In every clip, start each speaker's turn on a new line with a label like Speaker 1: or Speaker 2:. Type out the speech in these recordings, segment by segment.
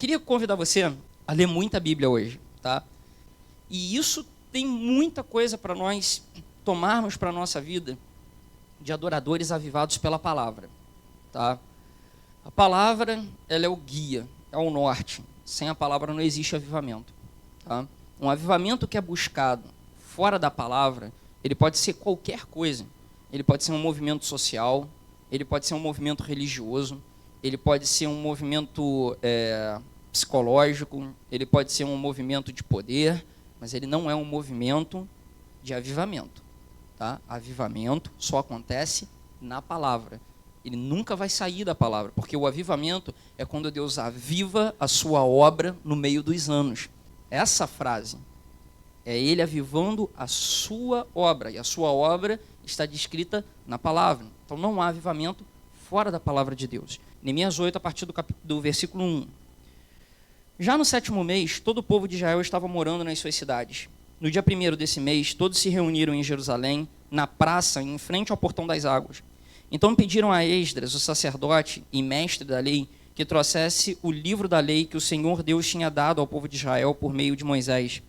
Speaker 1: queria convidar você a ler muita Bíblia hoje, tá? E isso tem muita coisa para nós tomarmos para a nossa vida de adoradores avivados pela palavra, tá? A palavra, ela é o guia, é o norte. Sem a palavra não existe avivamento, tá? Um avivamento que é buscado fora da palavra, ele pode ser qualquer coisa. Ele pode ser um movimento social, ele pode ser um movimento religioso, ele pode ser um movimento psicológico, ele pode ser um movimento de poder, mas ele não é um movimento de avivamento, tá? Avivamento só acontece na palavra. Ele nunca vai sair da palavra, porque o avivamento é quando Deus aviva a sua obra no meio dos anos. Essa frase é ele avivando a sua obra, e a sua obra está descrita na palavra. Então não há avivamento fora da palavra de Deus. Neemias 8, a partir do versículo 1. Já no 7º mês, todo o povo de Israel estava morando nas suas cidades. No dia 1º desse mês, todos se reuniram em Jerusalém, na praça, em frente ao portão das águas. Então pediram a Esdras, o sacerdote e mestre da lei, que trouxesse o livro da lei que o Senhor Deus tinha dado ao povo de Israel por meio de Moisés.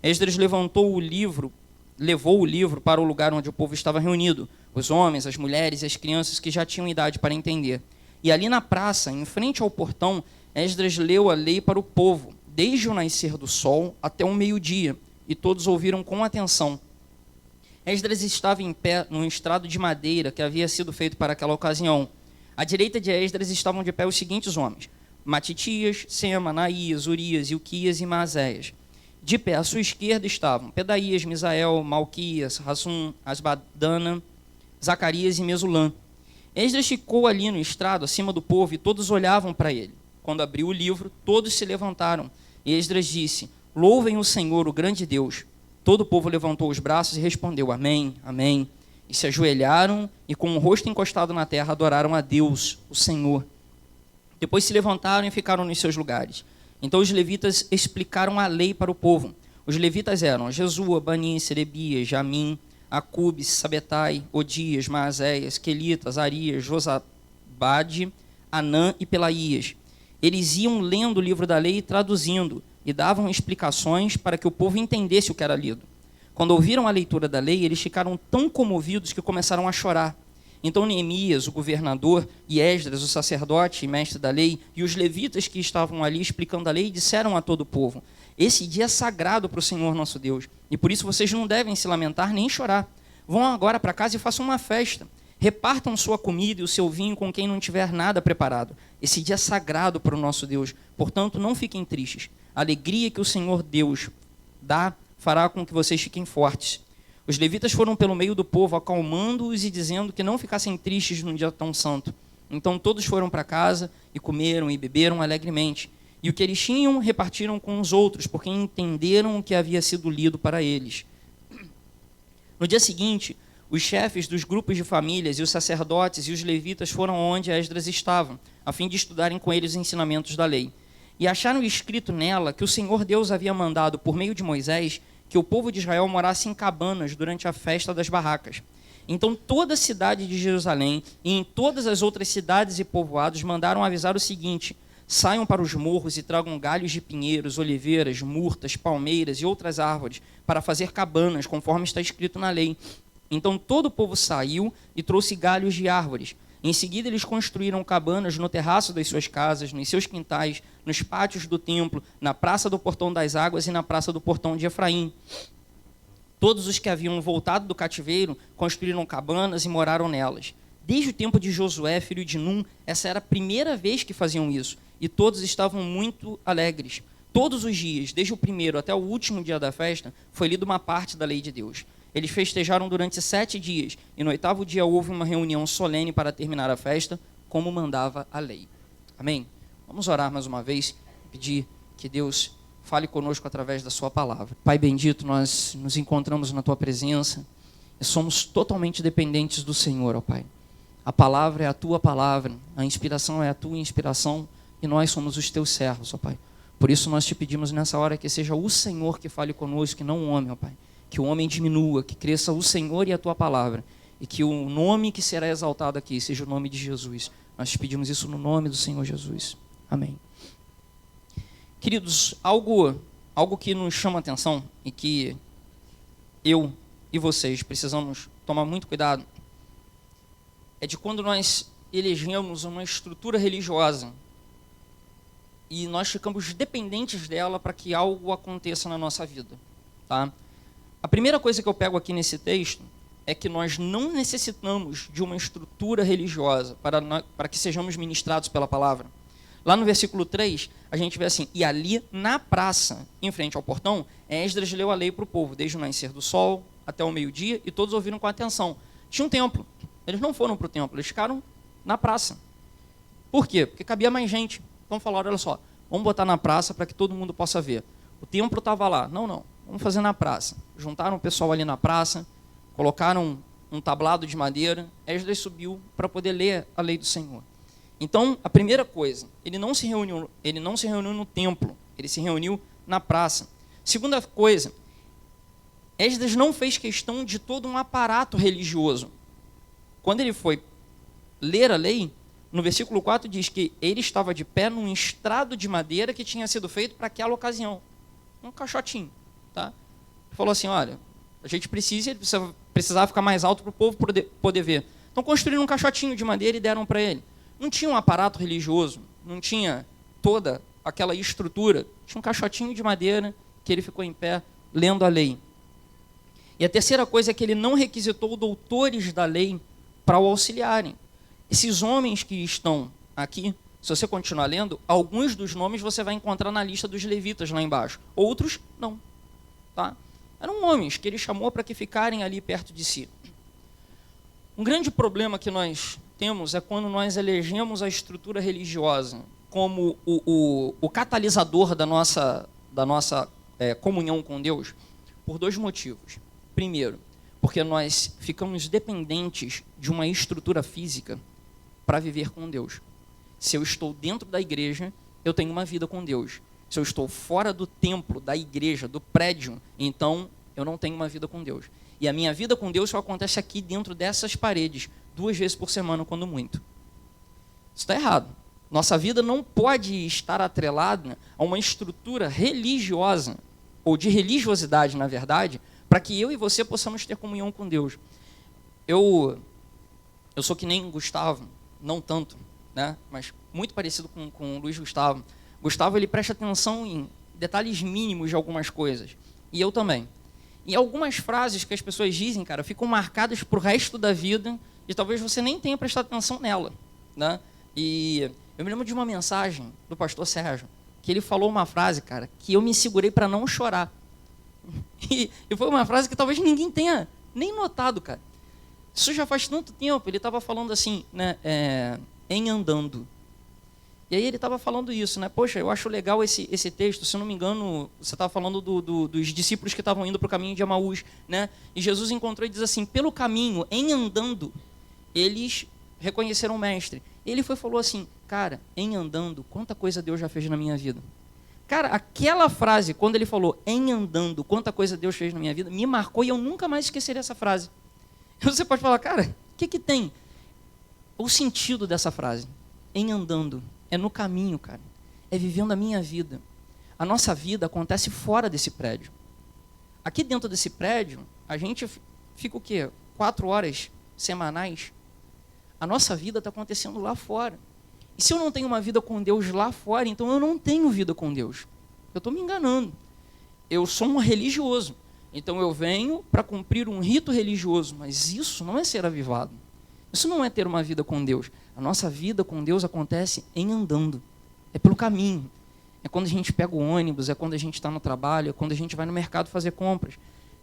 Speaker 1: Esdras levou o livro para o lugar onde o povo estava reunido, os homens, as mulheres e as crianças que já tinham idade para entender. E ali na praça, em frente ao portão, Esdras leu a lei para o povo, desde o nascer do sol até o meio-dia, e todos ouviram com atenção. Esdras estava em pé num estrado de madeira que havia sido feito para aquela ocasião. À direita de Esdras estavam de pé os seguintes homens: Matitias, Sema, Anaías, Urias, Ilquias e Maazéias. De pé à sua esquerda estavam Pedaías, Misael, Malquias, Hassum, Asbadana, Zacarias e Mesulã. Esdras ficou ali no estrado, acima do povo, e todos olhavam para ele. Quando abriu o livro, todos se levantaram. E Esdras disse: Louvem o Senhor, o grande Deus. Todo o povo levantou os braços e respondeu: Amém, amém. E se ajoelharam e, com o rosto encostado na terra, adoraram a Deus, o Senhor. Depois se levantaram e ficaram nos seus lugares. Então os levitas explicaram a lei para o povo. Os levitas eram Jesua, Bani, Serebias, Jamim, Acube, Sabetai, Odias, Maazéias, Quelitas, Arias, Josabade, Anã e Pelaías. Eles iam lendo o livro da lei e traduzindo, e davam explicações para que o povo entendesse o que era lido. Quando ouviram a leitura da lei, eles ficaram tão comovidos que começaram a chorar. Então Neemias, o governador, e Esdras, o sacerdote e mestre da lei, e os levitas que estavam ali explicando a lei, disseram a todo o povo: Esse dia é sagrado para o Senhor nosso Deus, e por isso vocês não devem se lamentar nem chorar. Vão agora para casa e façam uma festa. Repartam sua comida e o seu vinho com quem não tiver nada preparado. Esse dia é sagrado para o nosso Deus, portanto não fiquem tristes. A alegria que o Senhor Deus dá fará com que vocês fiquem fortes. Os levitas foram pelo meio do povo, acalmando-os e dizendo que não ficassem tristes num dia tão santo. Então todos foram para casa e comeram e beberam alegremente. E o que eles tinham repartiram com os outros, porque entenderam o que havia sido lido para eles. No dia seguinte, os chefes dos grupos de famílias e os sacerdotes e os levitas foram onde Esdras estava, a fim de estudarem com eles os ensinamentos da lei. E acharam escrito nela que o Senhor Deus havia mandado, por meio de Moisés, que o povo de Israel morasse em cabanas durante a festa das barracas. Então toda a cidade de Jerusalém e em todas as outras cidades e povoados mandaram avisar o seguinte: Saiam para os morros e tragam galhos de pinheiros, oliveiras, murtas, palmeiras e outras árvores, para fazer cabanas, conforme está escrito na lei. Então todo o povo saiu e trouxe galhos de árvores. Em seguida, eles construíram cabanas no terraço das suas casas, nos seus quintais, nos pátios do templo, na praça do Portão das Águas e na praça do Portão de Efraim. Todos os que haviam voltado do cativeiro construíram cabanas e moraram nelas. Desde o tempo de Josué, filho de Num, essa era a primeira vez que faziam isso, e todos estavam muito alegres. Todos os dias, desde o primeiro até o último dia da festa, foi lida uma parte da lei de Deus. Eles festejaram durante 7 dias, e no 8º dia houve uma reunião solene para terminar a festa, como mandava a lei. Amém? Vamos orar mais uma vez, pedir que Deus fale conosco através da sua palavra. Pai bendito, nós nos encontramos na tua presença, e somos totalmente dependentes do Senhor, ó Pai. A palavra é a tua palavra, a inspiração é a tua inspiração, e nós somos os teus servos, ó Pai. Por isso nós te pedimos nessa hora que seja o Senhor que fale conosco, e não o homem, ó Pai. Que o homem diminua, que cresça o Senhor e a tua palavra, e que o nome que será exaltado aqui seja o nome de Jesus. Nós te pedimos isso no nome do Senhor Jesus. Amém. Queridos, algo que nos chama atenção e que eu e vocês precisamos tomar muito cuidado é de quando nós elegemos uma estrutura religiosa e nós ficamos dependentes dela para que algo aconteça na nossa vida. Tá? A primeira coisa que eu pego aqui nesse texto é que nós não necessitamos de uma estrutura religiosa para que sejamos ministrados pela palavra. Lá no versículo 3, a gente vê assim: e ali na praça, em frente ao portão, Esdras leu a lei para o povo, desde o nascer do sol até o meio-dia, e todos ouviram com atenção. Tinha um templo, eles não foram para o templo, eles ficaram na praça. Por quê? Porque cabia mais gente. Então falaram: olha só, vamos botar na praça para que todo mundo possa ver. O templo estava lá. Não, vamos fazer na praça. Juntaram o pessoal ali na praça, colocaram um tablado de madeira, Esdras subiu para poder ler a lei do Senhor. Então, a primeira coisa, ele não se reuniu no templo, ele se reuniu na praça. Segunda coisa, Esdras não fez questão de todo um aparato religioso. Quando ele foi ler a lei, no versículo 4 diz que ele estava de pé num estrado de madeira que tinha sido feito para aquela ocasião. Um caixotinho. Tá? Ele falou assim: olha, a gente precisava ficar mais alto para o povo poder ver. Então construíram um caixotinho de madeira e deram para ele. Não tinha um aparato religioso, não tinha toda aquela estrutura. Tinha um caixotinho de madeira que ele ficou em pé lendo a lei. E a terceira coisa é que ele não requisitou doutores da lei para o auxiliarem. Esses homens que estão aqui, se você continuar lendo, alguns dos nomes você vai encontrar na lista dos levitas lá embaixo. Outros, não. Tá? Eram homens que ele chamou para que ficarem ali perto de si. Um grande problema que nós temos é quando nós elegemos a estrutura religiosa como o catalisador da nossa comunhão com Deus, por dois motivos. Primeiro, porque nós ficamos dependentes de uma estrutura física para viver com Deus. Se eu estou dentro da igreja, eu tenho uma vida com Deus. Se eu estou fora do templo, da igreja, do prédio, então eu não tenho uma vida com Deus. E a minha vida com Deus só acontece aqui dentro dessas paredes, 2 vezes por semana, quando muito. Isso está errado. Nossa vida não pode estar atrelada a uma estrutura religiosa, ou de religiosidade, na verdade, para que eu e você possamos ter comunhão com Deus. Eu sou que nem Gustavo, não tanto, né? Mas muito parecido com o Luiz Gustavo. Gustavo, ele presta atenção em detalhes mínimos de algumas coisas. E eu também. E algumas frases que as pessoas dizem, cara, ficam marcadas para o resto da vida e talvez você nem tenha prestado atenção nela, né? E eu me lembro de uma mensagem do pastor Sérgio, que ele falou uma frase, cara, que eu me segurei para não chorar. E foi uma frase que talvez ninguém tenha nem notado, cara. Isso já faz tanto tempo. Ele estava falando assim, né, em andando. E aí ele estava falando isso, né? Poxa, eu acho legal esse texto. Se não me engano, você estava falando dos discípulos que estavam indo para o caminho de Emaús, né? E Jesus encontrou e diz assim: pelo caminho, em andando, eles reconheceram o mestre. Ele falou assim: cara, em andando, quanta coisa Deus já fez na minha vida. Cara, aquela frase, quando ele falou em andando, quanta coisa Deus fez na minha vida, me marcou e eu nunca mais esquecerei essa frase. Você pode falar: cara, o que tem? O sentido dessa frase, em andando, é no caminho, cara. É vivendo a minha vida. A nossa vida acontece fora desse prédio. Aqui dentro desse prédio, a gente fica o quê? 4 horas semanais. A nossa vida está acontecendo lá fora. E se eu não tenho uma vida com Deus lá fora, então eu não tenho vida com Deus. Eu estou me enganando. Eu sou um religioso. Então eu venho para cumprir um rito religioso, mas isso não é ser avivado. Isso não é ter uma vida com Deus. A nossa vida com Deus acontece em andando. É pelo caminho. É quando a gente pega o ônibus, é quando a gente está no trabalho, é quando a gente vai no mercado fazer compras.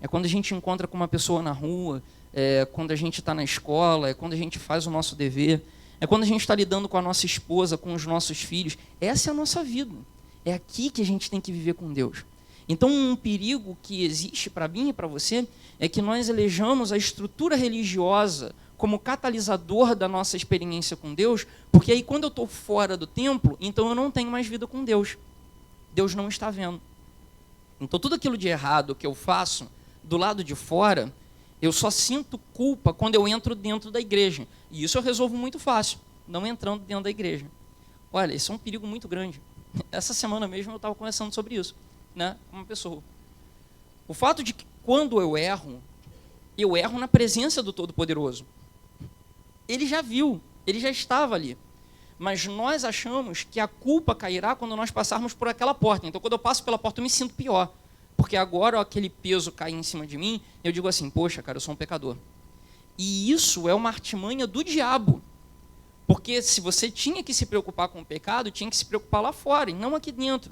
Speaker 1: É quando a gente encontra com uma pessoa na rua, é quando a gente está na escola, é quando a gente faz o nosso dever. É quando a gente está lidando com a nossa esposa, com os nossos filhos. Essa é a nossa vida. É aqui que a gente tem que viver com Deus. Então, um perigo que existe para mim e para você é que nós elejamos a estrutura religiosa como catalisador da nossa experiência com Deus, porque aí quando eu estou fora do templo, então eu não tenho mais vida com Deus. Deus não está vendo. Então, tudo aquilo de errado que eu faço do lado de fora, eu só sinto culpa quando eu entro dentro da igreja. E isso eu resolvo muito fácil, não entrando dentro da igreja. Olha, isso é um perigo muito grande. Essa semana mesmo eu estava conversando sobre isso, né, com uma pessoa. O fato de que quando eu erro na presença do Todo-Poderoso. Ele já viu, ele já estava ali. Mas nós achamos que a culpa cairá quando nós passarmos por aquela porta. Então, quando eu passo pela porta, eu me sinto pior. Porque agora aquele peso cai em cima de mim, eu digo assim, poxa, cara, eu sou um pecador. E isso é uma artimanha do diabo. Porque se você tinha que se preocupar com o pecado, tinha que se preocupar lá fora, e não aqui dentro.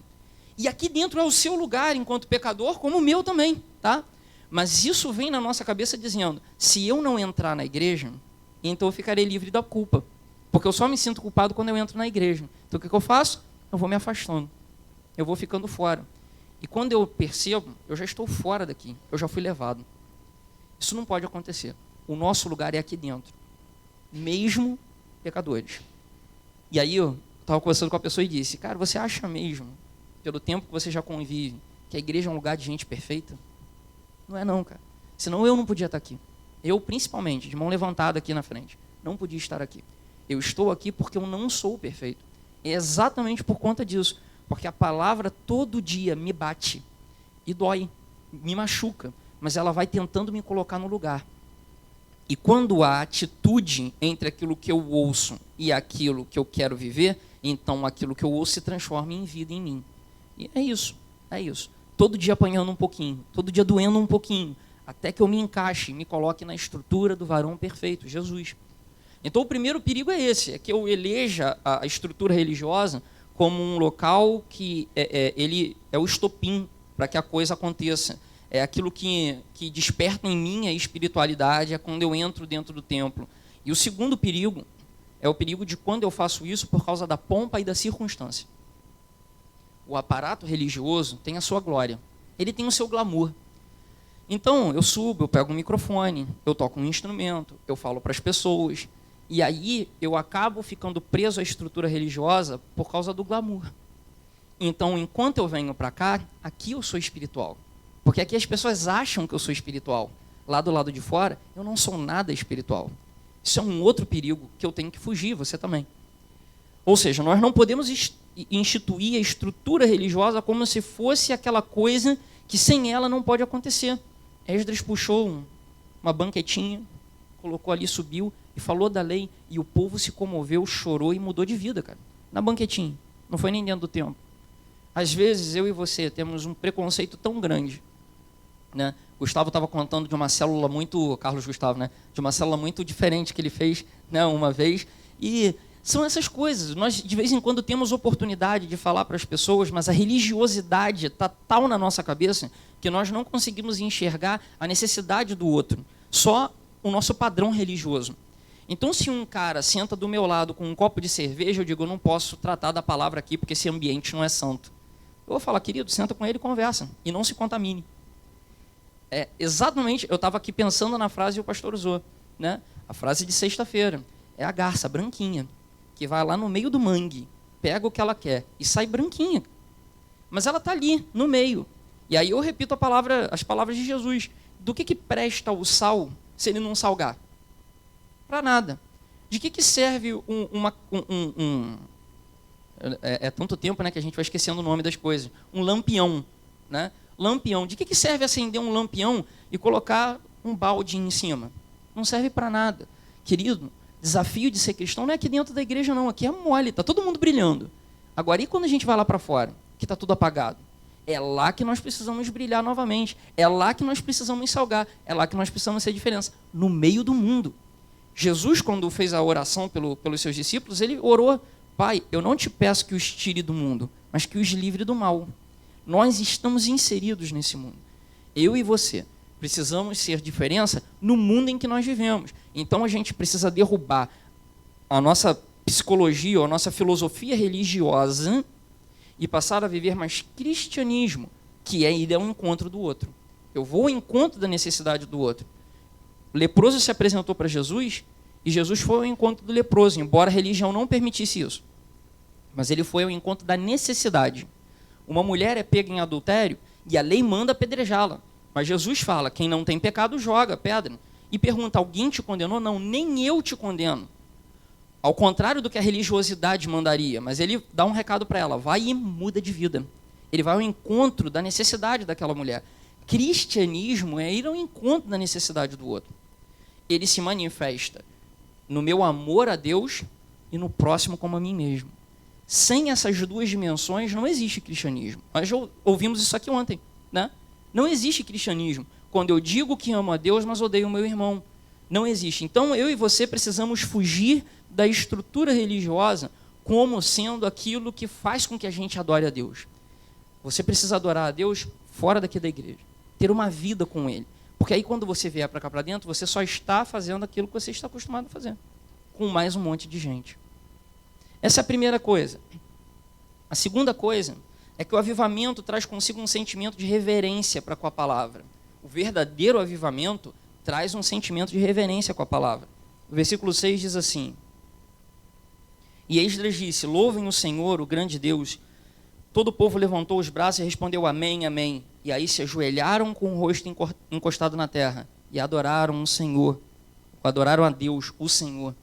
Speaker 1: E aqui dentro é o seu lugar enquanto pecador, como o meu também, tá? Mas isso vem na nossa cabeça dizendo, se eu não entrar na igreja, então eu ficarei livre da culpa. Porque eu só me sinto culpado quando eu entro na igreja. Então o que eu faço? Eu vou me afastando. Eu vou ficando fora. E quando eu percebo, eu já estou fora daqui. Eu já fui levado. Isso não pode acontecer. O nosso lugar é aqui dentro. Mesmo pecadores. E aí eu estava conversando com a pessoa e disse, cara, você acha mesmo, pelo tempo que você já convive, que a igreja é um lugar de gente perfeita? Não é não, cara. Senão eu não podia estar aqui. Eu, principalmente, de mão levantada aqui na frente, não podia estar aqui. Eu estou aqui porque eu não sou perfeito. É exatamente por conta disso. Porque a palavra todo dia me bate e dói, me machuca, mas ela vai tentando me colocar no lugar. E quando há atitude entre aquilo que eu ouço e aquilo que eu quero viver, então aquilo que eu ouço se transforma em vida em mim. E é isso, é isso. Todo dia apanhando um pouquinho, todo dia doendo um pouquinho, até que eu me encaixe, me coloque na estrutura do varão perfeito, Jesus. Então o primeiro perigo é esse, é que eu eleja a estrutura religiosa como um local que ele é o estopim para que a coisa aconteça. É aquilo que desperta em mim a espiritualidade, é quando eu entro dentro do templo. E o segundo perigo é o perigo de quando eu faço isso por causa da pompa e da circunstância. O aparato religioso tem a sua glória, ele tem o seu glamour. Então, eu subo, eu pego um microfone, eu toco um instrumento, eu falo para as pessoas, e aí eu acabo ficando preso à estrutura religiosa por causa do glamour. Então, enquanto eu venho para cá, aqui eu sou espiritual. Porque aqui as pessoas acham que eu sou espiritual. Lá do lado de fora, eu não sou nada espiritual. Isso é um outro perigo que eu tenho que fugir, você também. Ou seja, nós não podemos instituir a estrutura religiosa como se fosse aquela coisa que sem ela não pode acontecer. Esdras puxou uma banquetinha, colocou ali, subiu e falou da lei, e o povo se comoveu, chorou e mudou de vida, cara. Na banquetinha, não foi nem dentro do templo. Às vezes, eu e você temos um preconceito tão grande, né? Gustavo estava contando de uma célula muito, Carlos Gustavo, né? De uma célula muito diferente que ele fez, né, uma vez, e são essas coisas. Nós, de vez em quando, temos oportunidade de falar para as pessoas, mas a religiosidade está tal na nossa cabeça que nós não conseguimos enxergar a necessidade do outro, só o nosso padrão religioso. Então, se um cara senta do meu lado com um copo de cerveja, eu digo, eu não posso tratar da palavra aqui porque esse ambiente não é santo. Eu vou falar, querido, senta com ele e conversa, e não se contamine. É exatamente, eu estava aqui pensando na frase que o pastor usou, né? A frase de sexta-feira. É a garça branquinha, que vai lá no meio do mangue, pega o que ela quer e sai branquinha. Mas ela está ali, no meio. E aí eu repito as palavras de Jesus. Do que presta o sal se ele não salgar? Para nada. De que serve é tanto tempo, né, que a gente vai esquecendo o nome das coisas. Um lampião, né? Lampião. De que serve acender um lampião e colocar um balde em cima? Não serve para nada. Querido, desafio de ser cristão não é aqui dentro da igreja, não. Aqui é mole, está todo mundo brilhando. Agora, e quando a gente vai lá para fora, que está tudo apagado? É lá que nós precisamos brilhar novamente. É lá que nós precisamos salgar. É lá que nós precisamos ser diferença. No meio do mundo. Jesus, quando fez a oração pelos seus discípulos, ele orou, Pai, eu não te peço que os tire do mundo, mas que os livre do mal. Nós estamos inseridos nesse mundo. Eu e você precisamos ser diferença no mundo em que nós vivemos. Então a gente precisa derrubar a nossa psicologia, ou a nossa filosofia religiosa e passar a viver mais cristianismo, que é ir ao encontro do outro. Eu vou ao encontro da necessidade do outro. O leproso se apresentou para Jesus e Jesus foi ao encontro do leproso, embora a religião não permitisse isso. Mas ele foi ao encontro da necessidade. Uma mulher é pega em adultério e a lei manda apedrejá-la. Mas Jesus fala, quem não tem pecado joga pedra. E pergunta, alguém te condenou? Não, nem eu te condeno. ao contrário do que a religiosidade mandaria, mas ele dá um recado para ela, vai e muda de vida. Ele vai ao encontro da necessidade daquela mulher. Cristianismo é ir ao encontro da necessidade do outro. Ele se manifesta no meu amor a Deus e no próximo como a mim mesmo. Sem essas duas dimensões não existe cristianismo. Nós já ouvimos isso aqui ontem, né? Não existe cristianismo quando eu digo que amo a Deus, mas odeio o meu irmão. Não existe. Então eu e você precisamos fugir da estrutura religiosa como sendo aquilo que faz com que a gente adore a Deus. Você precisa adorar a Deus fora daqui da igreja. Ter uma vida com Ele. Porque aí quando você vier para cá para dentro, você só está fazendo aquilo que você está acostumado a fazer. Com mais um monte de gente. Essa é a primeira coisa. A segunda coisa é que o avivamento traz consigo um sentimento de reverência para com a palavra. O verdadeiro avivamento traz um sentimento de reverência com a palavra. O versículo 6 diz assim: E Esdras disse, louvem o Senhor, o grande Deus. Todo o povo levantou os braços e respondeu amém, amém. E aí se ajoelharam com o rosto encostado na terra e adoraram o Senhor, adoraram a Deus, o Senhor.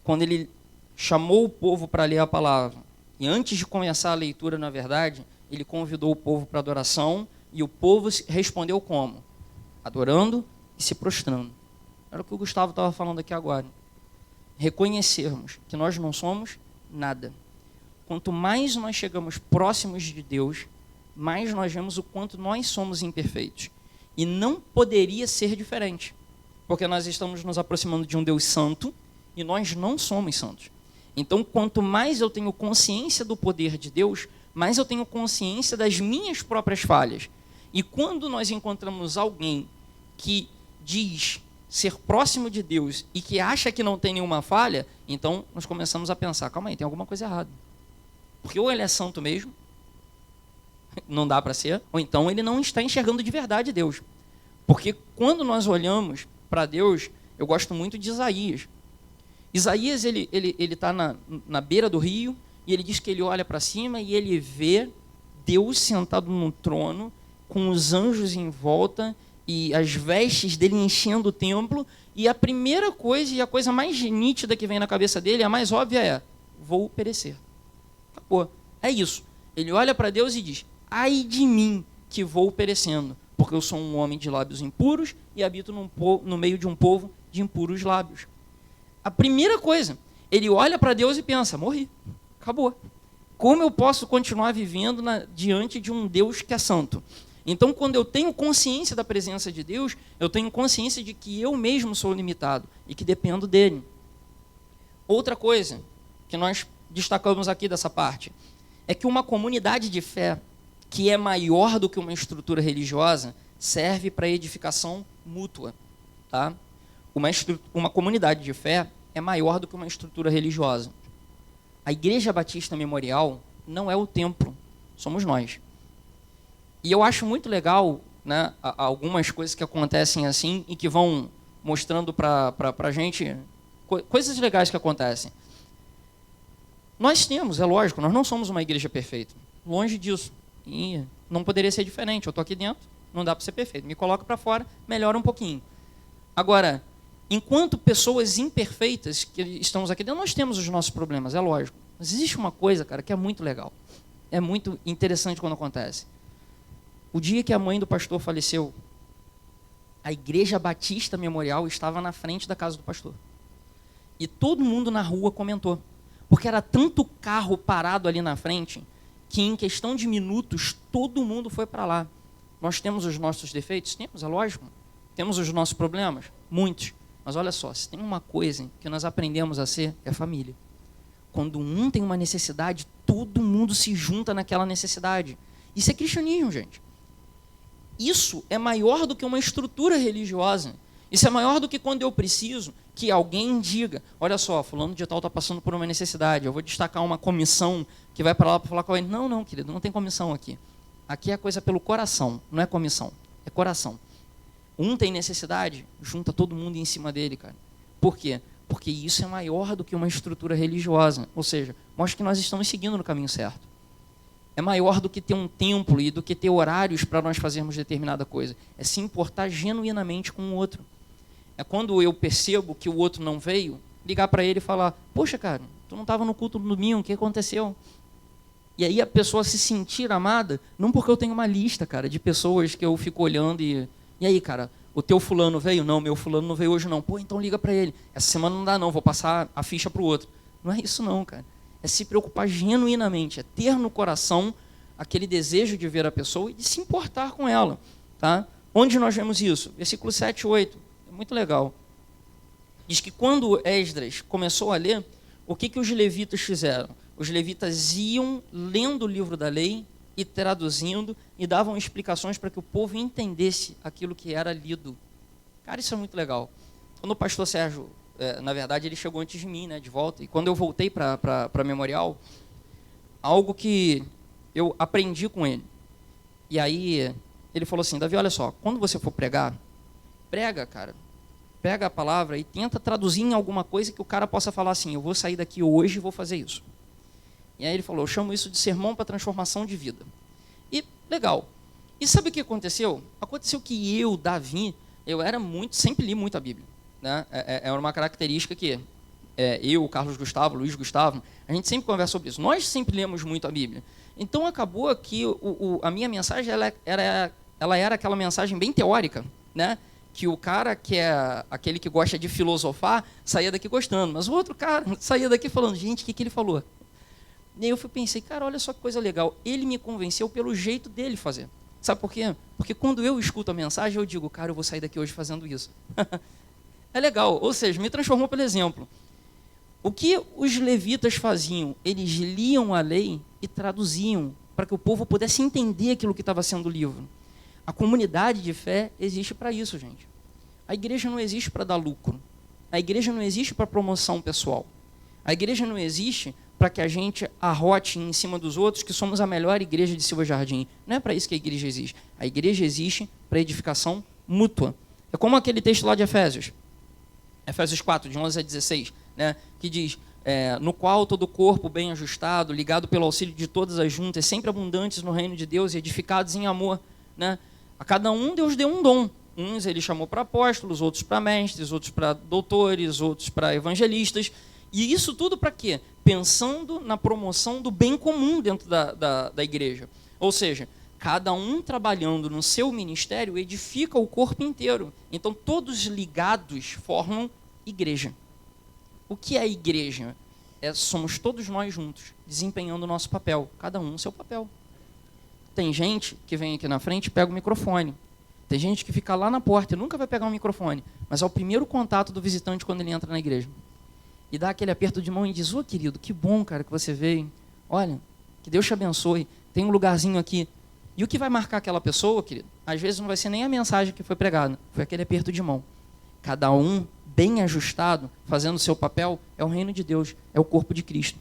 Speaker 1: Quando ele chamou o povo para ler a palavra, e antes de começar a leitura, na verdade, ele convidou o povo para adoração, e o povo respondeu como? Adorando e se prostrando. Era o que o Gustavo estava falando aqui agora. Reconhecermos que nós não somos nada. Quanto mais nós chegamos próximos de Deus, mais nós vemos o quanto nós somos imperfeitos. E não poderia ser diferente, porque nós estamos nos aproximando de um Deus santo e nós não somos santos. Então, quanto mais eu tenho consciência do poder de Deus, mais eu tenho consciência das minhas próprias falhas. E quando nós encontramos alguém que diz ser próximo de Deus e que acha que não tem nenhuma falha, então nós começamos a pensar, calma aí, tem alguma coisa errada. Porque ou ele é santo mesmo, não dá para ser, ou então ele não está enxergando de verdade Deus. Porque quando nós olhamos para Deus, eu gosto muito de Isaías. Isaías, ele está na beira do rio, e ele diz que ele olha para cima e ele vê Deus sentado no trono, com os anjos em volta, e as vestes dele enchendo o templo, e a primeira coisa, e a coisa mais nítida que vem na cabeça dele, a mais óbvia é, vou perecer. Acabou. É isso. Ele olha para Deus e diz, ai de mim que vou perecendo, porque eu sou um homem de lábios impuros e habito no meio de um povo de impuros lábios. A primeira coisa, ele olha para Deus e pensa, morri, acabou. Como eu posso continuar vivendo diante de um Deus que é santo? Então, quando eu tenho consciência da presença de Deus, eu tenho consciência de que eu mesmo sou limitado e que dependo dele. Outra coisa que nós destacamos aqui dessa parte é que uma comunidade de fé que é maior do que uma estrutura religiosa serve para edificação mútua. Tá? Uma comunidade de fé é maior do que uma estrutura religiosa. A Igreja Batista Memorial não é o templo, somos nós. E eu acho muito legal, né, algumas coisas que acontecem assim e que vão mostrando para a gente coisas legais que acontecem. Nós temos, é lógico, nós não somos uma igreja perfeita. Longe disso. E não poderia ser diferente. Eu estou aqui dentro, não dá para ser perfeito. Me coloca para fora, melhora um pouquinho. Agora, enquanto pessoas imperfeitas que estamos aqui dentro, nós temos os nossos problemas, é lógico. Mas existe uma coisa, cara, que é muito legal. É muito interessante quando acontece. O dia que a mãe do pastor faleceu, a Igreja Batista Memorial estava na frente da casa do pastor. E todo mundo na rua comentou. Porque era tanto carro parado ali na frente, que em questão de minutos, todo mundo foi para lá. Nós temos os nossos defeitos? Temos, é lógico. Temos os nossos problemas? Muitos. Mas olha só, se tem uma coisa que nós aprendemos a ser, é família. Quando um tem uma necessidade, todo mundo se junta naquela necessidade. Isso é cristianismo, gente. Isso é maior do que uma estrutura religiosa. Isso é maior do que quando eu preciso que alguém diga, olha só, fulano de tal está passando por uma necessidade, eu vou destacar uma comissão que vai para lá para falar com ele. Não, querido, não tem comissão aqui. Aqui é coisa pelo coração, não é comissão, é coração. Um tem necessidade, junta todo mundo em cima dele, cara. Por quê? Porque isso é maior do que uma estrutura religiosa. Ou seja, mostra que nós estamos seguindo no caminho certo. É maior do que ter um templo e do que ter horários para nós fazermos determinada coisa. É se importar genuinamente com o outro. É quando eu percebo que o outro não veio, ligar para ele e falar, poxa, cara, tu não estava no culto no domingo, o que aconteceu? E aí a pessoa se sentir amada, não porque eu tenho uma lista, cara, de pessoas que eu fico olhando e aí, cara, o teu fulano veio? Não, meu fulano não veio hoje não. Pô, então liga para ele. Essa semana não dá não, vou passar a ficha para o outro. Não é isso não, cara. É se preocupar genuinamente, é ter no coração aquele desejo de ver a pessoa e de se importar com ela. Tá? Onde nós vemos isso? Versículo 7 e 8. É muito legal. Diz que quando Esdras começou a ler, o que os levitas fizeram? Os levitas iam lendo o livro da lei e traduzindo e davam explicações para que o povo entendesse aquilo que era lido. Cara, isso é muito legal. Quando o pastor Sérgio, na verdade, ele chegou antes de mim, né, de volta, e quando eu voltei para Memorial, algo que eu aprendi com ele. E aí ele falou assim, Davi, olha só, quando você for pregar, prega, cara. Pega a palavra e tenta traduzir em alguma coisa que o cara possa falar assim, eu vou sair daqui hoje e vou fazer isso. E aí ele falou, eu chamo isso de sermão para transformação de vida. E, legal. E sabe o que aconteceu? Aconteceu que eu, Davi, sempre li muito a Bíblia. Né? É uma característica que eu, Carlos Gustavo, Luiz Gustavo, a gente sempre conversa sobre isso. Nós sempre lemos muito a Bíblia. Então acabou que a minha mensagem ela era aquela mensagem bem teórica, né? Que o cara que é aquele que gosta de filosofar saía daqui gostando, mas o outro cara saía daqui falando, gente, o que ele falou? E aí eu pensei, cara, olha só que coisa legal. Ele me convenceu pelo jeito dele fazer. Sabe por quê? Porque quando eu escuto a mensagem, eu digo, cara, eu vou sair daqui hoje fazendo isso. É legal. Ou seja, me transformou pelo exemplo. O que os levitas faziam? Eles liam a lei e traduziam para que o povo pudesse entender aquilo que estava sendo o livro. A comunidade de fé existe para isso, gente. A igreja não existe para dar lucro. A igreja não existe para promoção pessoal. A igreja não existe para que a gente arrote em cima dos outros que somos a melhor igreja de Silva Jardim. Não é para isso que a igreja existe. A igreja existe para edificação mútua. É como aquele texto lá de Efésios. Efésios 4, de 11 a 16, né, que diz, no qual todo o corpo bem ajustado, ligado pelo auxílio de todas as juntas, sempre abundantes no reino de Deus e edificados em amor. Né? A cada um Deus deu um dom. Uns ele chamou para apóstolos, outros para mestres, outros para doutores, outros para evangelistas. E isso tudo para quê? Pensando na promoção do bem comum dentro da igreja. Ou seja, cada um trabalhando no seu ministério edifica o corpo inteiro. Então, todos ligados formam igreja. O que é a igreja? Somos todos nós juntos, desempenhando o nosso papel, cada um o seu papel. Tem gente que vem aqui na frente e pega o microfone. Tem gente que fica lá na porta e nunca vai pegar um microfone, mas é o primeiro contato do visitante quando ele entra na igreja. E dá aquele aperto de mão e diz, querido, que bom, cara, que você veio. Olha, que Deus te abençoe, tem um lugarzinho aqui. E o que vai marcar aquela pessoa, querido, às vezes não vai ser nem a mensagem que foi pregada, foi aquele aperto de mão. Cada um, bem ajustado, fazendo o seu papel, é o reino de Deus, é o corpo de Cristo.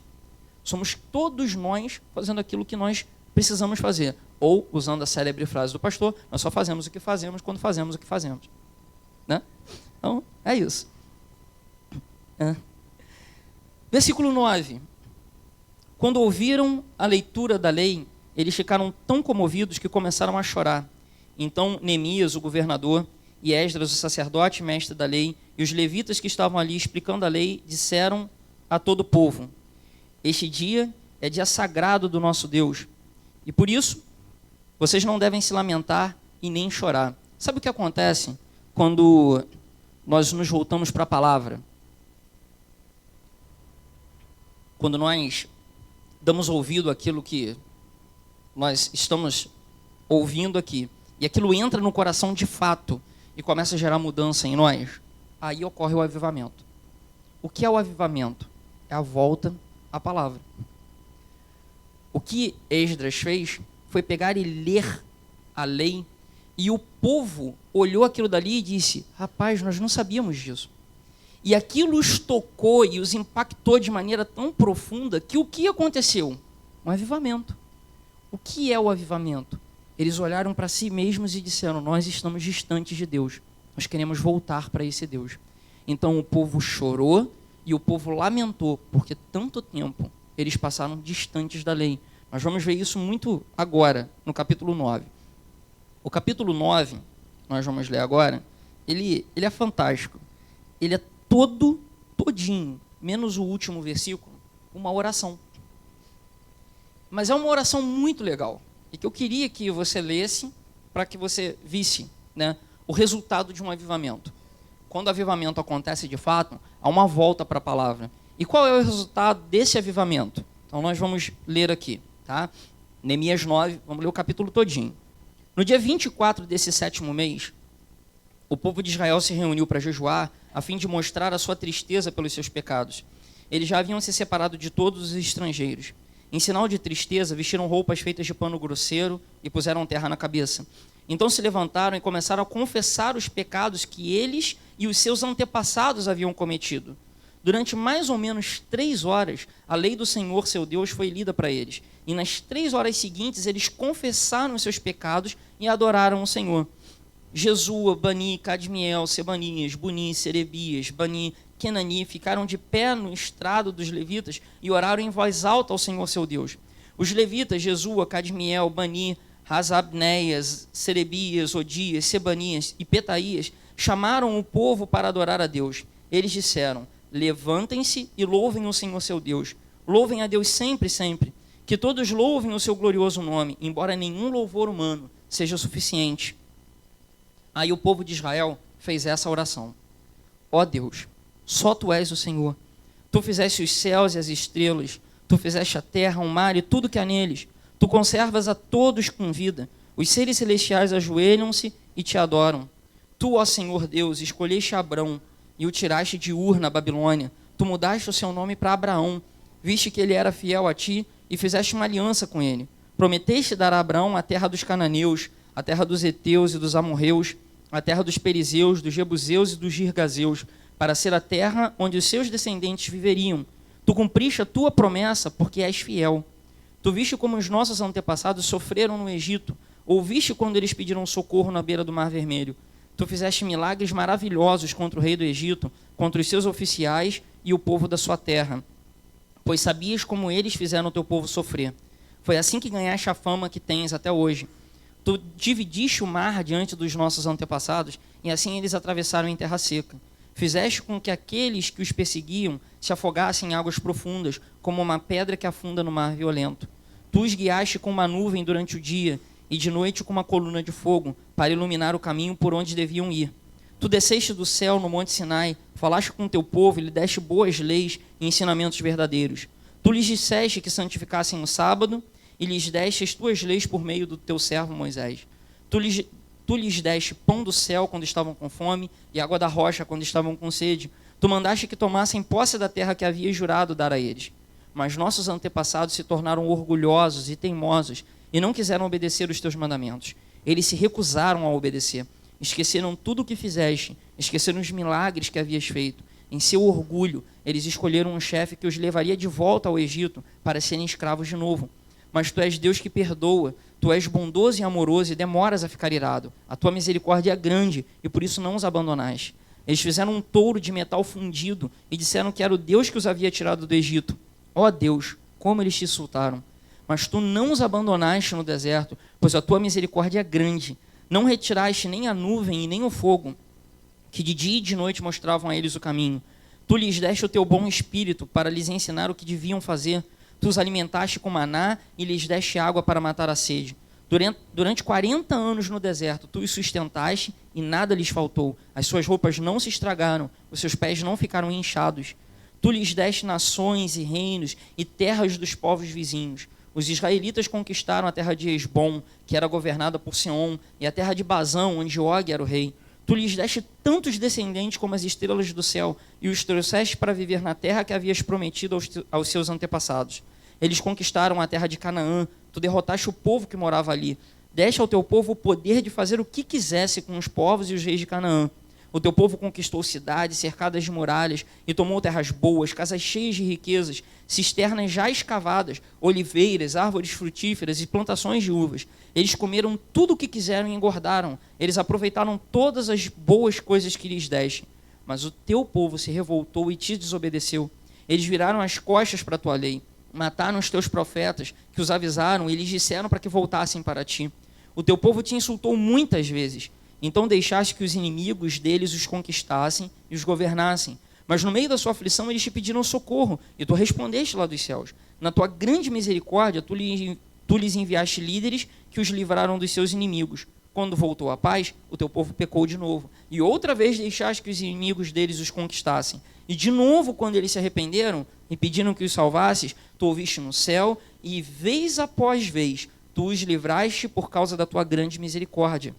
Speaker 1: Somos todos nós fazendo aquilo que nós precisamos fazer. Ou, usando a célebre frase do pastor, nós só fazemos o que fazemos quando fazemos o que fazemos. Né? Então, é isso. Versículo 9. Quando ouviram a leitura da lei, eles ficaram tão comovidos que começaram a chorar. Então Neemias, o governador, e Esdras, o sacerdote, mestre da lei, e os levitas que estavam ali explicando a lei, disseram a todo o povo, este dia é dia sagrado do nosso Deus, e por isso vocês não devem se lamentar e nem chorar. Sabe o que acontece quando nós nos voltamos para a palavra? Quando nós damos ouvido àquilo que nós estamos ouvindo aqui, e aquilo entra no coração de fato, e começa a gerar mudança em nós, aí ocorre o avivamento. O que é o avivamento? É a volta à palavra. O que Esdras fez foi pegar e ler a lei, e o povo olhou aquilo dali e disse, rapaz, nós não sabíamos disso. E aquilo os tocou e os impactou de maneira tão profunda que o que aconteceu? Um avivamento. O que é o avivamento? Eles olharam para si mesmos e disseram, nós estamos distantes de Deus, nós queremos voltar para esse Deus. Então o povo chorou e o povo lamentou, porque tanto tempo eles passaram distantes da lei. Nós vamos ver isso muito agora, no capítulo 9. O capítulo 9, nós vamos ler agora, ele é fantástico. Ele é todo todinho, menos o último versículo, uma oração. Mas é uma oração muito legal, e que eu queria que você lesse para que você visse, né, o resultado de um avivamento. Quando o avivamento acontece de fato, há uma volta para a palavra. E qual é o resultado desse avivamento? Então nós vamos ler aqui, tá? Neemias 9, vamos ler o capítulo todinho. No dia 24 desse 7º mês, o povo de Israel se reuniu para jejuar, a fim de mostrar a sua tristeza pelos seus pecados. Eles já haviam se separado de todos os estrangeiros. Em sinal de tristeza, vestiram roupas feitas de pano grosseiro e puseram terra na cabeça. Então se levantaram e começaram a confessar os pecados que eles e os seus antepassados haviam cometido. Durante mais ou menos 3 horas, a lei do Senhor, seu Deus, foi lida para eles. E nas 3 horas seguintes, eles confessaram os seus pecados e adoraram o Senhor. Jesua, Bani, Cadmiel, Sebanias, Buni, Serebias, Bani, Kenani ficaram de pé no estrado dos levitas e oraram em voz alta ao Senhor, seu Deus. Os levitas, Jesua, Cadmiel, Bani, Hasabneias, Serebias, Odias, Sebanias e Petaías, chamaram o povo para adorar a Deus. Eles disseram: levantem-se e louvem o Senhor seu Deus. Louvem a Deus sempre, sempre. Que todos louvem o seu glorioso nome, embora nenhum louvor humano seja suficiente. Aí o povo de Israel fez essa oração: ó Deus, só Tu és o Senhor. Tu fizeste os céus e as estrelas, Tu fizeste a terra, o mar e tudo que há neles. Tu conservas a todos com vida. Os seres celestiais ajoelham-se e Te adoram. Tu, ó Senhor Deus, escolheste Abrão e o tiraste de Ur, na Babilônia. Tu mudaste o seu nome para Abraão, viste que ele era fiel a Ti e fizeste uma aliança com ele. Prometeste dar a Abraão a terra dos cananeus, a terra dos heteus e dos amorreus, a terra dos perizeus, dos jebuseus e dos girgazeus, para ser a terra onde os seus descendentes viveriam. Tu cumpriste a Tua promessa, porque és fiel. Tu viste como os nossos antepassados sofreram no Egito, ouviste quando eles pediram socorro na beira do Mar Vermelho. Tu fizeste milagres maravilhosos contra o rei do Egito, contra os seus oficiais e o povo da sua terra, pois sabias como eles fizeram o teu povo sofrer. Foi assim que ganhaste a fama que tens até hoje. Tu dividiste o mar diante dos nossos antepassados, e assim eles atravessaram em terra seca. Fizeste com que aqueles que os perseguiam se afogassem em águas profundas, como uma pedra que afunda no mar violento. Tu os guiaste com uma nuvem durante o dia, e de noite com uma coluna de fogo, para iluminar o caminho por onde deviam ir. Tu desceste do céu no monte Sinai, falaste com teu povo e lhe deste boas leis e ensinamentos verdadeiros. Tu lhes disseste que santificassem o sábado, e lhes deste as tuas leis por meio do teu servo Moisés. Tu lhes deste pão do céu quando estavam com fome, e água da rocha quando estavam com sede. Tu mandaste que tomassem posse da terra que havias jurado dar a eles. Mas nossos antepassados se tornaram orgulhosos e teimosos, e não quiseram obedecer os teus mandamentos. Eles se recusaram a obedecer. Esqueceram tudo o que fizeste, esqueceram os milagres que havias feito. Em seu orgulho, eles escolheram um chefe que os levaria de volta ao Egito para serem escravos de novo. Mas Tu és Deus que perdoa, Tu és bondoso e amoroso e demoras a ficar irado. A Tua misericórdia é grande e por isso não os abandonaste. Eles fizeram um touro de metal fundido e disseram que era o Deus que os havia tirado do Egito. Ó Deus, como eles te insultaram! Mas Tu não os abandonaste no deserto, pois a Tua misericórdia é grande. Não retiraste nem a nuvem e nem o fogo, que de dia e de noite mostravam a eles o caminho. Tu lhes deste o Teu bom espírito para lhes ensinar o que deviam fazer. Tu os alimentaste com maná e lhes deste água para matar a sede. Durante 40 anos no deserto, Tu os sustentaste e nada lhes faltou. As suas roupas não se estragaram, os seus pés não ficaram inchados. Tu lhes deste nações e reinos e terras dos povos vizinhos. Os israelitas conquistaram a terra de Esbom, que era governada por Seom, e a terra de Bazão, onde Og era o rei. Tu lhes deste tantos descendentes como as estrelas do céu, e os trouxeste para viver na terra que havias prometido aos seus antepassados. Eles conquistaram a terra de Canaã. Tu derrotaste o povo que morava ali. Deste ao teu povo o poder de fazer o que quisesse com os povos e os reis de Canaã. O teu povo conquistou cidades cercadas de muralhas e tomou terras boas, casas cheias de riquezas, cisternas já escavadas, oliveiras, árvores frutíferas e plantações de uvas. Eles comeram tudo o que quiseram e engordaram. Eles aproveitaram todas as boas coisas que lhes deste. Mas o teu povo se revoltou e te desobedeceu. Eles viraram as costas para a tua lei. Mataram os teus profetas, que os avisaram e lhes disseram para que voltassem para ti. O teu povo te insultou muitas vezes. Então deixaste que os inimigos deles os conquistassem e os governassem. Mas no meio da sua aflição eles te pediram socorro, e tu respondeste lá dos céus. Na tua grande misericórdia, tu lhes enviaste líderes que os livraram dos seus inimigos. Quando voltou a paz, o teu povo pecou de novo. E outra vez deixaste que os inimigos deles os conquistassem. E de novo, quando eles se arrependeram e pediram que os salvasses, tu ouviste no céu, e vez após vez, tu os livraste por causa da tua grande misericórdia.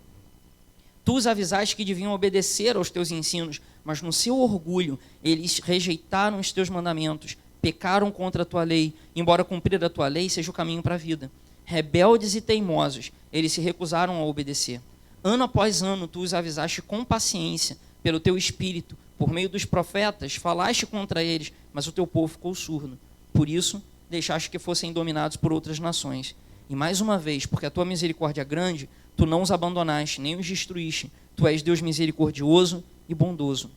Speaker 1: Tu os avisaste que deviam obedecer aos teus ensinos, mas no seu orgulho eles rejeitaram os teus mandamentos, pecaram contra a tua lei, embora cumprir a tua lei seja o caminho para a vida. Rebeldes e teimosos, eles se recusaram a obedecer. Ano após ano, tu os avisaste com paciência, pelo teu espírito, por meio dos profetas, falaste contra eles, mas o teu povo ficou surdo. Por isso, deixaste que fossem dominados por outras nações. E mais uma vez, porque a tua misericórdia é grande, tu não os abandonaste, nem os destruíste. Tu és Deus misericordioso e bondoso.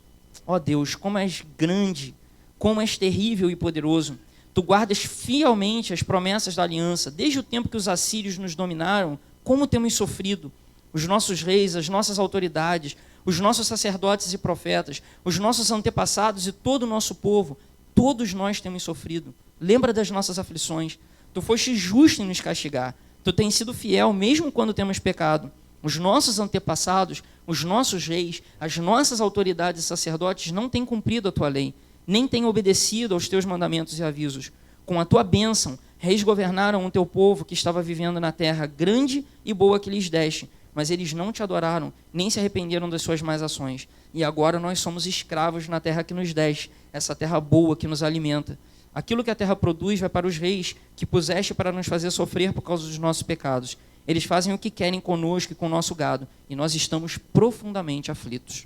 Speaker 1: Ó Deus, como és grande, como és terrível e poderoso. Tu guardas fielmente as promessas da aliança. Desde o tempo que os assírios nos dominaram, como temos sofrido. Os nossos reis, as nossas autoridades, os nossos sacerdotes e profetas, os nossos antepassados e todo o nosso povo, todos nós temos sofrido. Lembra das nossas aflições. Tu foste justo em nos castigar. Tu tens sido fiel mesmo quando temos pecado. Os nossos antepassados, os nossos reis, as nossas autoridades e sacerdotes não têm cumprido a tua lei, nem têm obedecido aos teus mandamentos e avisos. Com a tua bênção, reis governaram o teu povo que estava vivendo na terra grande e boa que lhes deste, mas eles não te adoraram, nem se arrependeram das suas más ações. E agora nós somos escravos na terra que nos deste, essa terra boa que nos alimenta. Aquilo que a terra produz vai para os reis que puseste para nos fazer sofrer por causa dos nossos pecados. Eles fazem o que querem conosco e com o nosso gado, e nós estamos profundamente aflitos.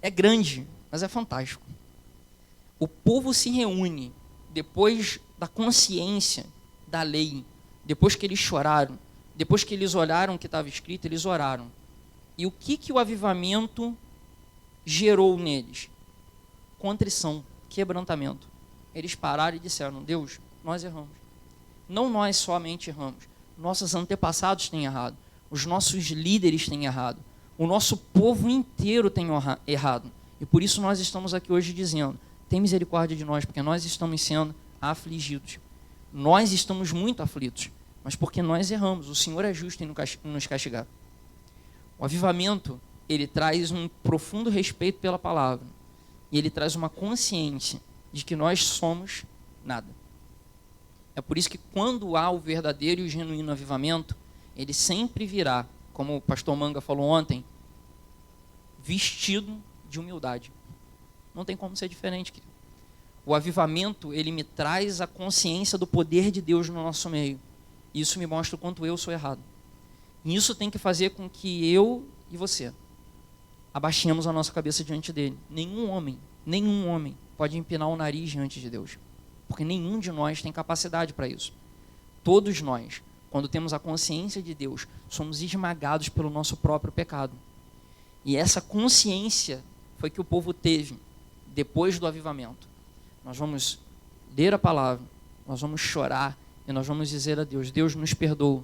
Speaker 1: É grande, mas é fantástico. O povo se reúne depois da consciência da lei, depois que eles choraram, depois que eles olharam o que estava escrito, eles oraram. E o que o avivamento gerou neles? Contrição, quebrantamento. Eles pararam e disseram: Deus, nós erramos. Não nós somente erramos. Nossos antepassados têm errado. Os nossos líderes têm errado. O nosso povo inteiro tem errado. E por isso nós estamos aqui hoje dizendo: tem misericórdia de nós, porque nós estamos sendo afligidos. Nós estamos muito aflitos, mas porque nós erramos. O Senhor é justo em nos castigar. O avivamento, ele traz um profundo respeito pela palavra. E ele traz uma consciência de que nós somos nada. É por isso que quando há o verdadeiro e o genuíno avivamento, ele sempre virá, como o pastor Manga falou ontem, vestido de humildade. Não tem como ser diferente, querido. O avivamento, ele me traz a consciência do poder de Deus no nosso meio. Isso me mostra o quanto eu sou errado. E isso tem que fazer com que eu e você abaixemos a nossa cabeça diante dele. Nenhum homem pode empinar o nariz diante de Deus. Porque nenhum de nós tem capacidade para isso. Todos nós, quando temos a consciência de Deus, somos esmagados pelo nosso próprio pecado. E essa consciência foi que o povo teve depois do avivamento. Nós vamos ler a palavra, nós vamos chorar e nós vamos dizer a Deus: Deus, nos perdoa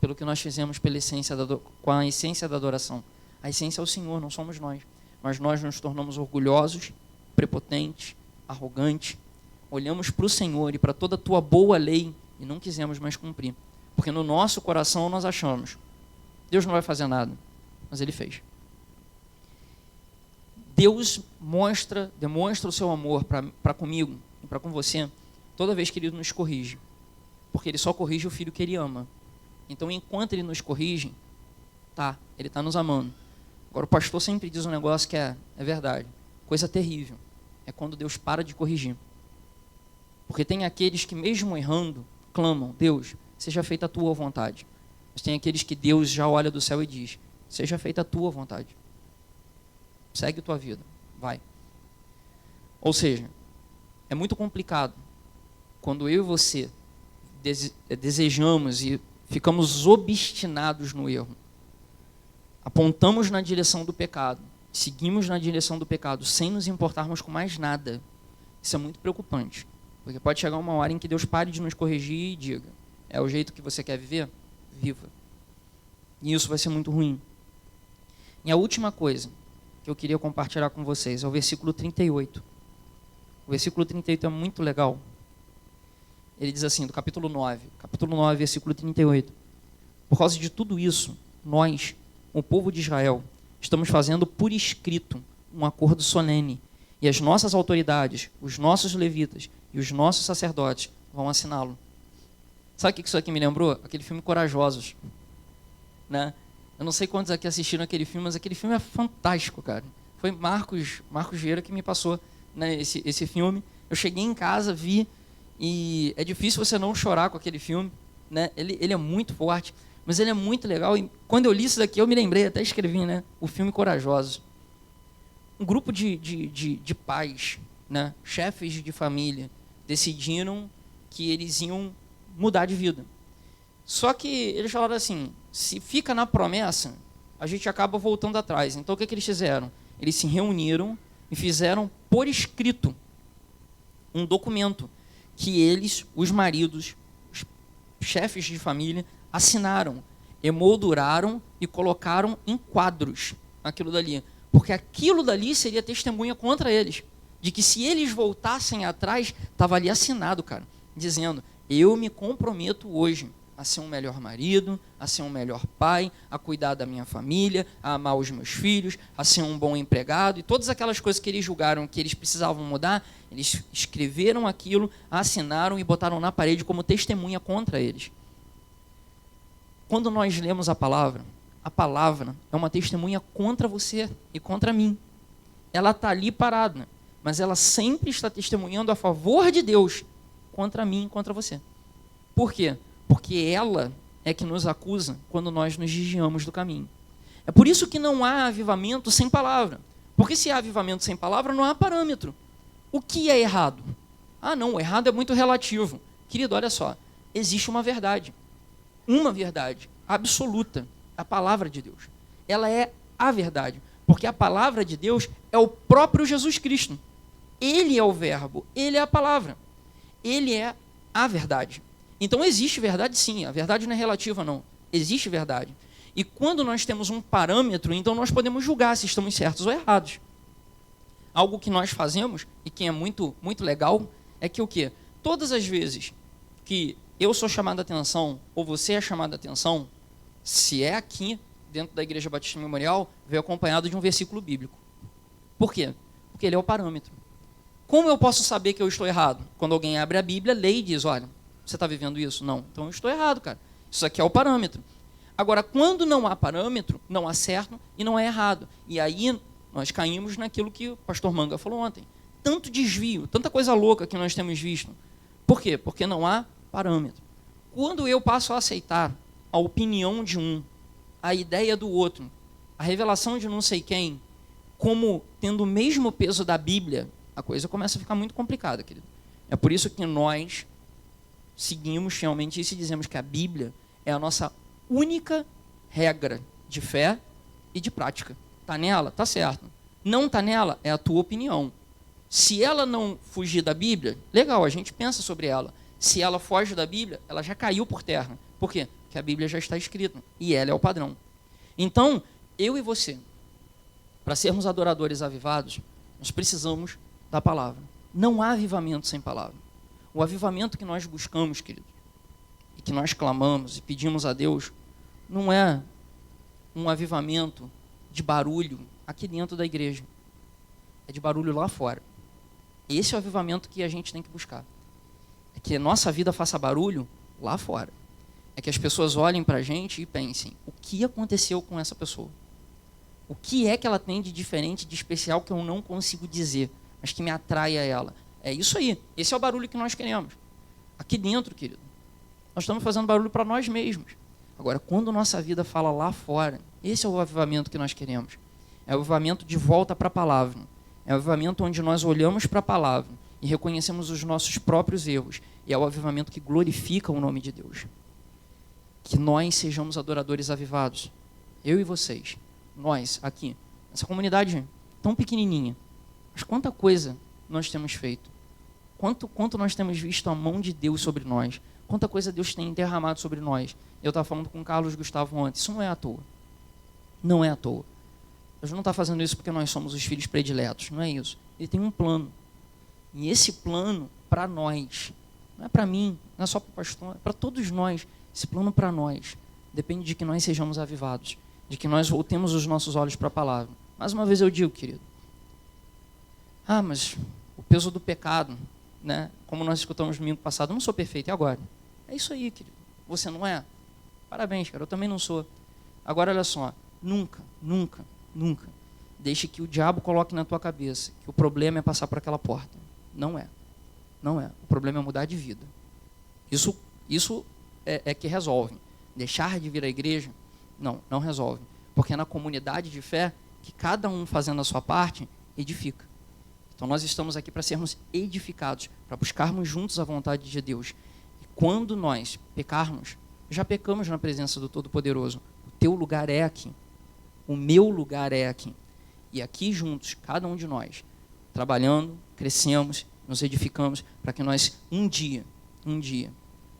Speaker 1: pelo que nós fizemos com a essência da adoração. A essência é o Senhor, não somos nós. Mas nós nos tornamos orgulhosos, prepotentes, arrogantes. Olhamos para o Senhor e para toda a tua boa lei e não quisemos mais cumprir. Porque no nosso coração nós achamos: Deus não vai fazer nada, mas Ele fez. Deus demonstra o seu amor para comigo e para com você toda vez que Ele nos corrige. Porque Ele só corrige o filho que Ele ama. Então, enquanto Ele nos corrige, Ele está nos amando. Agora, o pastor sempre diz um negócio que é verdade. Coisa terrível é quando Deus para de corrigir. Porque tem aqueles que, mesmo errando, clamam: Deus, seja feita a tua vontade. Mas tem aqueles que Deus já olha do céu e diz: seja feita a tua vontade. Segue a tua vida, vai. Ou seja, é muito complicado quando eu e você desejamos e ficamos obstinados no erro. Apontamos na direção do pecado, seguimos na direção do pecado, sem nos importarmos com mais nada. Isso é muito preocupante. Porque pode chegar uma hora em que Deus pare de nos corrigir e diga: é o jeito que você quer viver? Viva. E isso vai ser muito ruim. E a última coisa que eu queria compartilhar com vocês. É o versículo 38. O versículo 38 é muito legal. Ele diz assim, do capítulo 9, versículo 38. Por causa de tudo isso, nós, o povo de Israel, estamos fazendo por escrito um acordo solene. E as nossas autoridades, os nossos levitas e os nossos sacerdotes vão assiná-lo. Sabe o que isso aqui me lembrou? Aquele filme Corajosos. Né? Eu não sei quantos aqui assistiram aquele filme, mas aquele filme é fantástico, cara. Foi Marcos Vieira que me passou, né, esse filme. Eu cheguei em casa, vi, e é difícil você não chorar com aquele filme. Né? Ele é muito forte, mas ele é muito legal. E quando eu li isso daqui, eu me lembrei, até escrevi, né, o filme Corajosos. Um grupo de pais, né, chefes de família, decidiram que eles iam mudar de vida. Só que eles falaram assim, se fica na promessa, a gente acaba voltando atrás. Então o que eles fizeram? Eles se reuniram e fizeram por escrito um documento que eles, os maridos, os chefes de família, assinaram, emolduraram e colocaram em quadros aquilo dali. Porque aquilo dali seria testemunha contra eles. De que se eles voltassem atrás, estava ali assinado, cara, dizendo, eu me comprometo hoje a ser um melhor marido, a ser um melhor pai, a cuidar da minha família, a amar os meus filhos, a ser um bom empregado. E todas aquelas coisas que eles julgaram que eles precisavam mudar, eles escreveram aquilo, assinaram e botaram na parede como testemunha contra eles. Quando nós lemos a palavra é uma testemunha contra você e contra mim. Ela está ali parada, mas ela sempre está testemunhando a favor de Deus contra mim e contra você. Por quê? Porque ela é que nos acusa quando nós nos desviamos do caminho. É por isso que não há avivamento sem palavra. Porque se há avivamento sem palavra, não há parâmetro. O que é errado? Ah, não, o errado é muito relativo. Querido, olha só, existe uma verdade absoluta, a palavra de Deus. Ela é a verdade, porque a palavra de Deus é o próprio Jesus Cristo. Ele é o verbo, ele é a palavra. Ele é a verdade. Então existe verdade sim, a verdade não é relativa não, existe verdade. E quando nós temos um parâmetro, então nós podemos julgar se estamos certos ou errados. Algo que nós fazemos, e que é muito, muito legal, é que o quê? Todas as vezes que eu sou chamado a atenção, ou você é chamado a atenção, se é aqui, dentro da Igreja Batista Memorial, veio acompanhado de um versículo bíblico. Por quê? Porque ele é o parâmetro. Como eu posso saber que eu estou errado? Quando alguém abre a Bíblia, lê e diz, olha, você está vivendo isso? Não. Então eu estou errado, cara. Isso aqui é o parâmetro. Agora, quando não há parâmetro, não há certo e não é errado. E aí nós caímos naquilo que o pastor Manga falou ontem. Tanto desvio, tanta coisa louca que nós temos visto. Por quê? Porque não há parâmetro. Quando eu passo a aceitar a opinião de um, a ideia do outro, a revelação de não sei quem, como tendo o mesmo peso da Bíblia, a coisa começa a ficar muito complicada, querido. É por isso que nós seguimos realmente isso e dizemos que a Bíblia é a nossa única regra de fé e de prática. Está nela? Está certo. Não está nela? É a tua opinião. Se ela não fugir da Bíblia, legal, a gente pensa sobre ela. Se ela foge da Bíblia, ela já caiu por terra. Por quê? Porque a Bíblia já está escrita e ela é o padrão. Então, eu e você, para sermos adoradores avivados, nós precisamos da palavra. Não há avivamento sem palavra. O avivamento que nós buscamos, querido, e que nós clamamos e pedimos a Deus, não é um avivamento de barulho aqui dentro da igreja. É de barulho lá fora. Esse é o avivamento que a gente tem que buscar. É que a nossa vida faça barulho lá fora. É que as pessoas olhem para a gente e pensem, o que aconteceu com essa pessoa? O que é que ela tem de diferente, de especial, que eu não consigo dizer, mas que me atrai a ela? É isso aí. Esse é o barulho que nós queremos. Aqui dentro, querido, nós estamos fazendo barulho para nós mesmos. Agora, quando nossa vida fala lá fora, esse é o avivamento que nós queremos. É o avivamento de volta para a palavra. É o avivamento onde nós olhamos para a palavra e reconhecemos os nossos próprios erros. E é o avivamento que glorifica o nome de Deus. Que nós sejamos adoradores avivados. Eu e vocês. Nós, aqui. Essa comunidade tão pequenininha. Mas quanta coisa nós temos feito. Quanto nós temos visto a mão de Deus sobre nós. Quanta coisa Deus tem derramado sobre nós. Eu estava falando com o Carlos Gustavo ontem. Isso não é à toa. Não é à toa. Deus não está fazendo isso porque nós somos os filhos prediletos, não é isso. Ele tem um plano. E esse plano, para nós, não é para mim, não é só para o pastor, é para todos nós. Esse plano para nós depende de que nós sejamos avivados, de que nós voltemos os nossos olhos para a palavra. Mais uma vez eu digo, querido, mas o peso do pecado, né? Como nós escutamos no domingo passado, eu não sou perfeito, e agora? É isso aí, querido. Você não é? Parabéns, cara, eu também não sou. Agora, olha só, nunca deixe que o diabo coloque na tua cabeça que o problema é passar por aquela porta. Não é. Não é. O problema é mudar de vida. Isso é que resolve. Deixar de vir à igreja, não resolve. Porque é na comunidade de fé que cada um fazendo a sua parte, edifica. Então nós estamos aqui para sermos edificados, para buscarmos juntos a vontade de Deus. E quando nós pecarmos, já pecamos na presença do Todo-Poderoso. O teu lugar é aqui. O meu lugar é aqui. E aqui juntos, cada um de nós, trabalhando, crescemos, nos edificamos, para que nós um dia,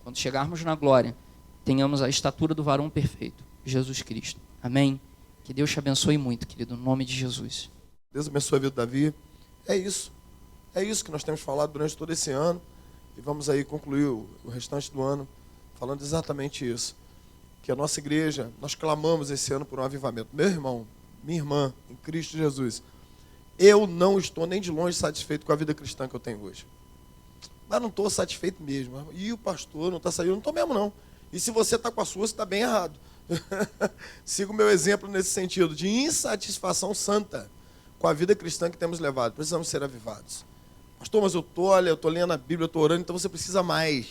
Speaker 1: quando chegarmos na glória, tenhamos a estatura do varão perfeito, Jesus Cristo. Amém? Que Deus te abençoe muito, querido, no nome de Jesus.
Speaker 2: Deus abençoe a vida do Davi. É isso que nós temos falado durante todo esse ano. E vamos aí concluir o restante do ano falando exatamente isso. Que a nossa igreja, nós clamamos esse ano por um avivamento. Meu irmão, minha irmã, em Cristo Jesus, eu não estou nem de longe satisfeito com a vida cristã que eu tenho hoje. Mas não estou satisfeito mesmo. E o pastor não está saindo, não estou mesmo não. E se você está com a sua, você está bem errado. Siga o meu exemplo nesse sentido, de insatisfação santa com a vida cristã que temos levado. Precisamos ser avivados. Pastor, mas eu estou lendo a Bíblia, eu estou orando, então você precisa mais.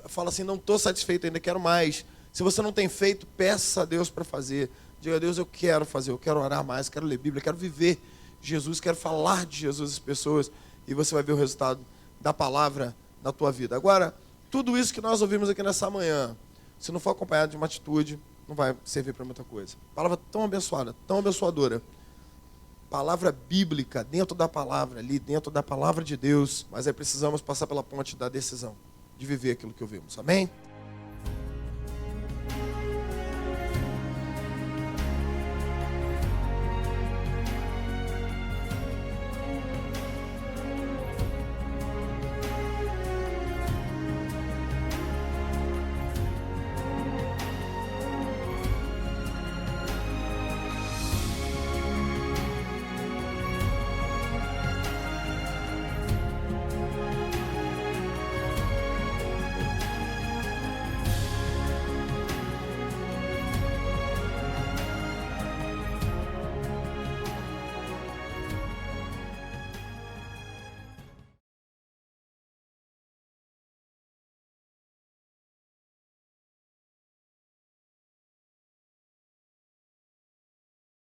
Speaker 2: Fala assim, não estou satisfeito ainda, quero mais. Se você não tem feito, peça a Deus para fazer. Diga a Deus, eu quero fazer, eu quero orar mais, quero ler Bíblia, quero viver Jesus, quero falar de Jesus às pessoas. E você vai ver o resultado da palavra na tua vida. Agora, tudo isso que nós ouvimos aqui nessa manhã, se não for acompanhado de uma atitude, não vai servir para muita coisa. Palavra tão abençoada, tão abençoadora. Palavra bíblica, dentro da palavra ali, dentro da palavra de Deus. Mas aí precisamos passar pela ponte da decisão de viver aquilo que ouvimos. Amém?